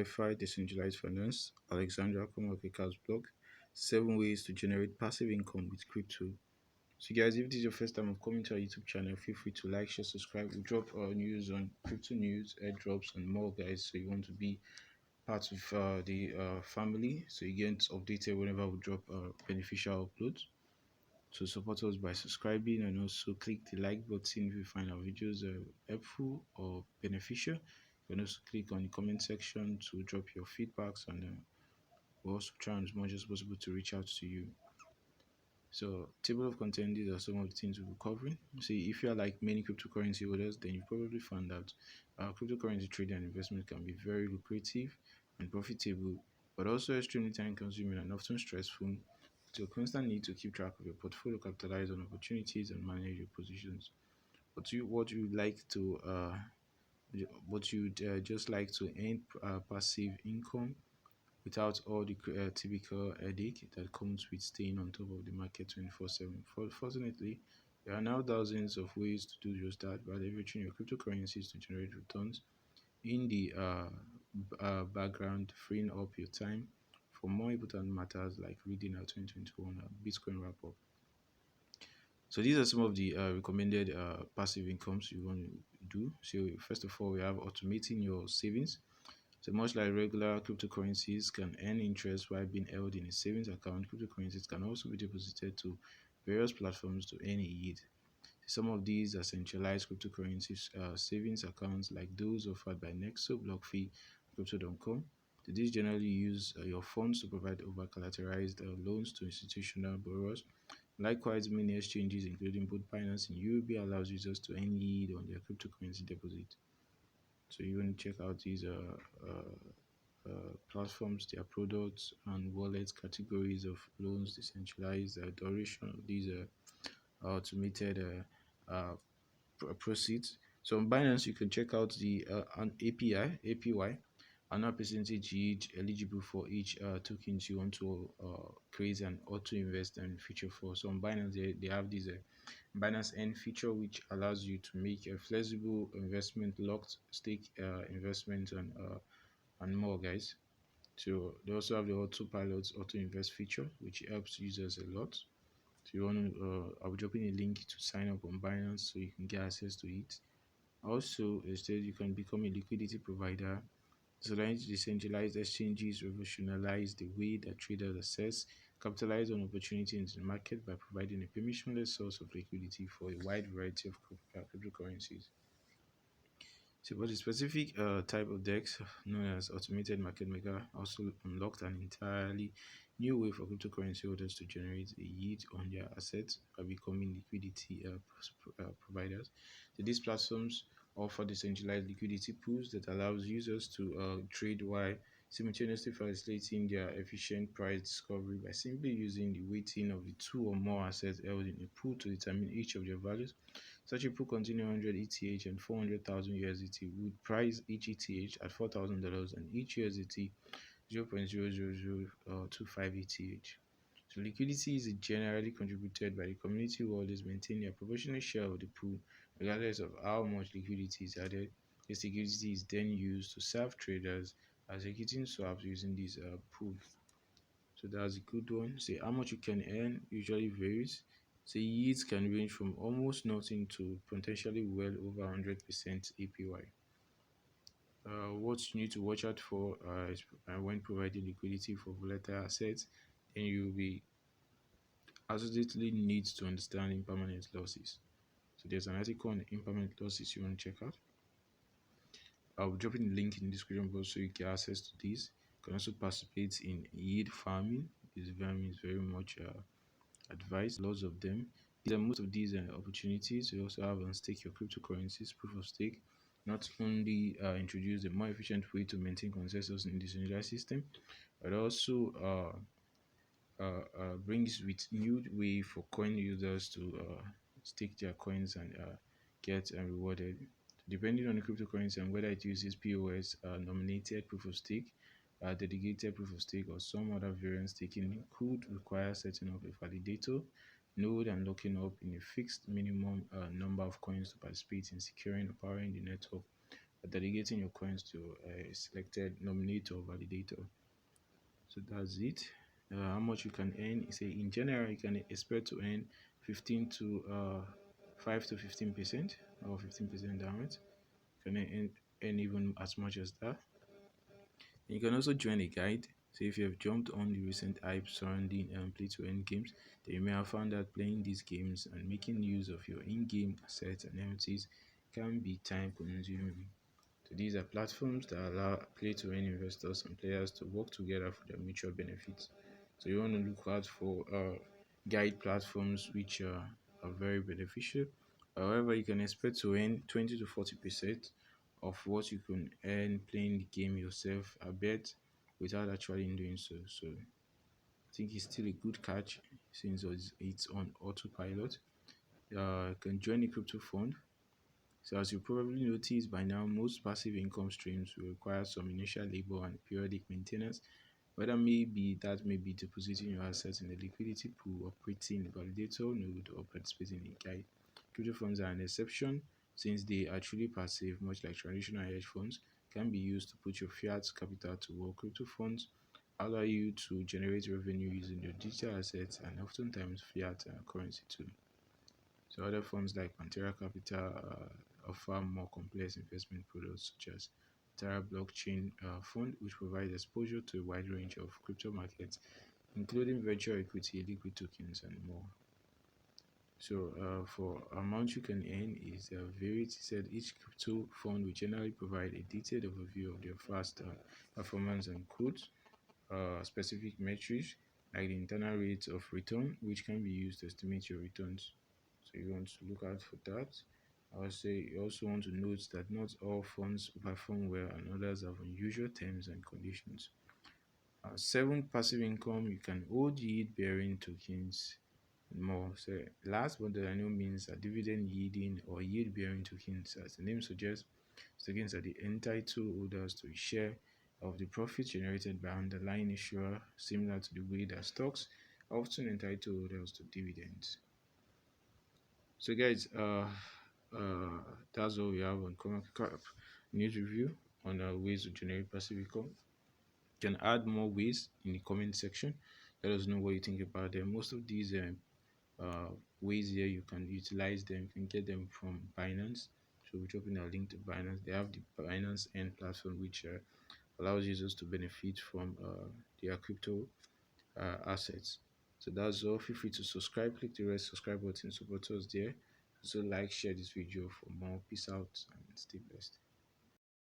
DeFi, Decentralized Finance, Alexandria, CoinMarketCap's blog, 7 ways to generate passive income with crypto. So guys, if this is your first time of coming to our YouTube channel, feel free to like, share, subscribe. We drop news on crypto news, airdrops, and more, guys. So you want to be part of the family, so you get updated whenever we drop beneficial uploads. So support us by subscribing and also click the like button if you find our videos helpful or beneficial. You can also click on the comment section to drop your feedbacks, and we'll also try as much as possible to reach out to you. So table of contents, these are some of the things we'll be covering. See, if you are like many cryptocurrency holders, then you probably found out cryptocurrency trading and investment can be very lucrative and profitable, but also extremely time consuming and often stressful. So constant need to keep track of your portfolio, capitalize on opportunities, and manage your positions. What you like to what you just like to earn passive income without all the typical headache that comes with staying on top of the market 24/7. Fortunately, there are now thousands of ways to do just that by leveraging your cryptocurrencies to generate returns in the background, freeing up your time for more important matters like reading our 2021 Bitcoin wrap up. So these are some of the recommended passive incomes you want to do. So first of all, we have automating your savings. So much like regular cryptocurrencies can earn interest while being held in a savings account, cryptocurrencies can also be deposited to various platforms to earn a yield. Some of these are centralized cryptocurrencies savings accounts like those offered by Nexo, BlockFi, Crypto.com. These generally use your funds to provide over-collateralized loans to institutional borrowers. Likewise, many exchanges, including both Binance and UOB, allows users to earn yield on their cryptocurrency deposit. So you want to check out these platforms, their products and wallets, categories of loans, decentralized duration of these automated proceeds. So on Binance, you can check out the an APY, annual percentage yield eligible for each tokens you want to create an auto invest and feature for. So on Binance, they have this Binance N feature, which allows you to make a flexible investment, locked stake investment, and more, guys. So they also have the autopilot auto invest feature, which helps users a lot. So you want to, I'll be dropping a link to sign up on Binance so you can get access to it. Also, instead you can become a liquidity provider. So that decentralized exchanges revolutionize the way that traders assess, capitalize on opportunities in the market by providing a permissionless source of liquidity for a wide variety of cryptocurrencies. So for the specific type of DEX known as automated market maker also unlocked an entirely new way for cryptocurrency holders to generate a yield on their assets by becoming liquidity providers. So these platforms offer decentralized liquidity pools that allows users to trade while simultaneously facilitating their efficient price discovery by simply using the weighting of the two or more assets held in a pool to determine each of their values. Such a pool containing 100 ETH and 400,000 USDT would price each ETH at $4,000 and each USDT 0.00025 ETH. So liquidity is generally contributed by the community who always maintain a proportionate share of the pool, regardless of how much liquidity is added. This liquidity is then used to serve traders executing swaps using this pool. So that's a good one. Say how much you can earn usually varies. So yields can range from almost nothing to potentially well over 100% APY. What you need to watch out for is when providing liquidity for volatile assets, then you'll be absolutely need to understand impermanent losses. So there's an article on impermanent losses you want to check out. I'll be dropping the link in the description box so you get access to this. You can also participate in yield farming. This farming is very much advised, lots of them. These are most of these opportunities. You also have on stake your cryptocurrencies, proof of stake. Not only introduce a more efficient way to maintain consensus in the decentralized system, but also brings with new way for coin users to stake their coins and get rewarded. Depending on the cryptocurrency and whether it uses POS, nominated proof of stake, dedicated proof of stake, or some other variant staking could require setting up a validator node and locking up in a fixed minimum number of coins to participate in securing or powering the network delegating your coins to a selected nominator or validator. So that's it. How much you can earn? Say in general, you can expect to earn 15 to 5 to 15% or 15% downwards. You can earn even as much as that. And you can also join a guide. So if you have jumped on the recent hype surrounding play to earn games, then you may have found that playing these games and making use of your in-game assets and NFTs can be time consuming. So these are platforms that allow play to earn investors and players to work together for their mutual benefits. So you want to look out for guide platforms which are very beneficial. However, you can expect to earn 20 to 40% of what you can earn playing the game yourself, I bet, without actually doing so. So I think it's still a good catch since it's on autopilot. You can join a crypto fund. So as you probably noticed by now, most passive income streams will require some initial labor and periodic maintenance, whether that may be depositing your assets in a liquidity pool, operating a validator node, or participating in a guide. Crypto funds are an exception since they are truly passive, much like traditional hedge funds, can be used to put your fiat capital to work. Crypto funds allow you to generate revenue using your digital assets and oftentimes fiat currency too. So other funds like Pantera Capital offer more complex investment products such as Terra Blockchain Fund, which provides exposure to a wide range of crypto markets, including virtual equity, liquid tokens, and more. So for amount you can earn is varied. Said each crypto fund will generally provide a detailed overview of their fast performance and quotes specific metrics like the internal rate of return, which can be used to estimate your returns. So you want to look out for that. I would say you also want to note that not all funds perform well and others have unusual terms and conditions. Seven, passive income. You can hold yield bearing tokens and more. So last but by no means are dividend yielding or yield bearing tokens. As the name suggests, tokens are the entitled holders to a share of the profits generated by underlying issuer, similar to the way that stocks are often entitled holders to dividends. So guys, that's all we have on CoinMarketCap news review on ways to generate passive income. You can add more ways in the comment section. Let us know what you think about them. Most of these ways here you can utilize them. You can get them from Binance. So we're dropping a link to Binance. They have the Binance N platform, which allows users to benefit from their crypto assets. So that's all. Feel free to subscribe. Click the red subscribe button. Support us there. So like, share this video for more. Peace out and stay blessed.